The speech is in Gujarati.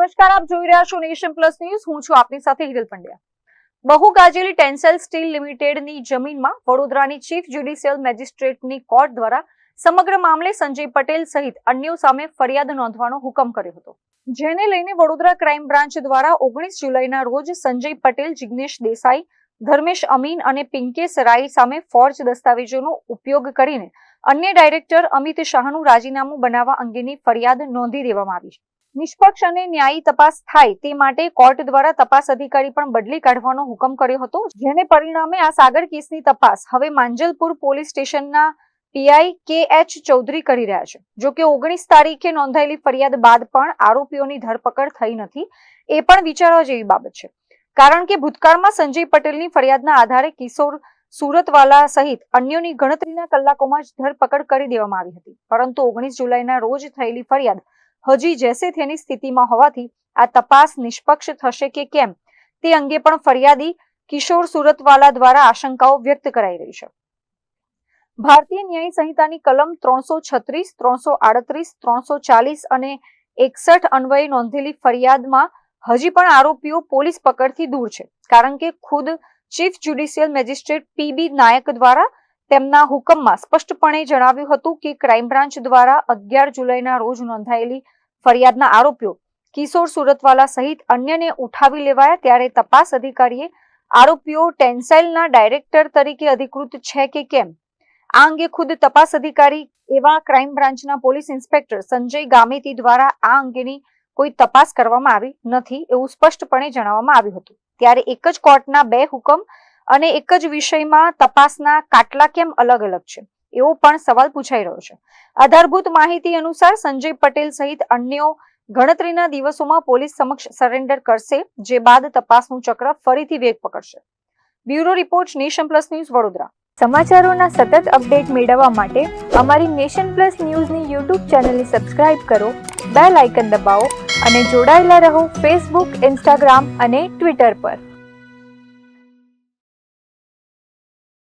નમસ્કાર, આપ જોઈ રહ્યા છો નેશન પ્લસ ન્યૂઝ. હું છું આપની સાથે હિરલ પંડ્યા. બહુ ગાજેલી ટેન્સેલ સ્ટીલ લિમિટેડની જમીનમાં વડોદરાની ચીફ જ્યુડિશિયલ મેજિસ્ટ્રેટની કોર્ટ દ્વારા સમગ્ર મામલે સંજય પટેલ સહિત અન્યો સામે ફરિયાદ નોંધવાનો હુકમ કર્યો હતો, જેને લઈને વડોદરા ક્રાઇમ બ્રાન્ચ દ્વારા 19 જુલાઈના રોજ સંજય પટેલ, જિગ્નેશ દેસાઈ, ધર્મેશ અમીન અને પિંકેશ રાય સામે ફોર્જ દસ્તાવેજોનો ઉપયોગ કરીને અન્ય ડાયરેક્ટર અમિત શાહનું રાજીનામું બનાવવા અંગેની ફરિયાદ નોંધી દેવામાં આવી છે. નિષ્પક્ષ અને ન્યાયી તપાસ થાય તે માટે કોર્ટ દ્વારા તપાસ અધિકારી પણ બદલી કાઢવાનો હુકમ કર્યો હતો, જેને પરિણામે આ સાગર કેસની તપાસ હવે માંજલપુર પોલીસ સ્ટેશનના પીઆઈ કે.એચ. ચૌધરી કરી રહ્યા છે. જો કે 19 તારીખે નોંધાયેલી ફરિયાદ બાદ પણ આરોપીઓની ધરપકડ થઈ નથી, એ પણ વિચારવા જેવી બાબત છે. કારણ કે ભૂતકાળમાં સંજય પટેલની ફરિયાદના આધારે કિશોર સુરતવાલા સહિત અન્યોની ગણતરીના કલાકોમાં જ ધરપકડ કરી દેવામાં આવી હતી, પરંતુ 19 જુલાઈના રોજ થયેલી ફરિયાદ હજી જેસે તેની સ્થિતિમાં હોવાથી આ તપાસ નિષ્પક્ષ થશે કે કેમ તે અંગે પણ ફરિયાદી કિશોર સુરતવાલા દ્વારા આશંકાઓ વ્યક્ત કરાઈ રહી છે. ભારતીય ન્યાય સંહિતાની કલમ 336, 338, 340 અને 61 અન્વયે નોંધેલી ફરિયાદમાં હજી પણ આરોપીઓ પોલીસ પકડથી દૂર છે, કારણ કે ખુદ ચીફ જ્યુડિશિયલ મેજિસ્ટ્રેટ પી.બી. નાયક દ્વારા તેમના હુકમમાં સ્પષ્ટપણે જણાવ્યું હતું કે ક્રાઇમ બ્રાન્ચ દ્વારા 11 જુલાઈના રોજ નોંધાયેલી ફરિયાદના આરોપીઓ કિશોર સુરતવાલા સહિત અન્યને ઉઠાવી લેવાયા ત્યારે તપાસ અધિકારીએ આરોપીઓ ટેન્સાઇલના ડાયરેક્ટર તરીકે અધિકૃત છે કે કેમ આ અંગે ખુદ તપાસ અધિકારી એવા ક્રાઇમ બ્રાન્ચના પોલીસ ઇન્સ્પેક્ટર સંજય ગામેતી દ્વારા આ અંગેની કોઈ તપાસ કરવામાં આવી નથી એવું સ્પષ્ટપણે જણાવવામાં આવ્યું હતું. ત્યારે એક જ કોર્ટના બે હુકમ અને એક જ વિષયમાં તપાસના કાટલા કેમ અલગ અલગ છે એવો પણ સવાલ પૂછાઈ રહ્યો છે. આધારભૂત માહિતી અનુસાર સંજય પટેલ સહિત અન્યો ગણતરીના દિવસોમાં પોલીસ સમક્ષ સરેન્ડર કરશે, જે બાદ તપાસનું ચક્ર ફરીથી વેગ પકડશે. Bureau report, Nation Plus news, Vadodara. સમાચારોના સતત અપડેટ મેળવવા માટે અમારી નેશન પ્લસ ન્યૂઝની યુટ્યુબ ચેનલને સબસ્ક્રાઇબ કરો, બેલ આઇકન દબાવો અને જોડાયેલા રહો ફેસબુક, ઇન્સ્ટાગ્રામ અને ટ્વિટર પર.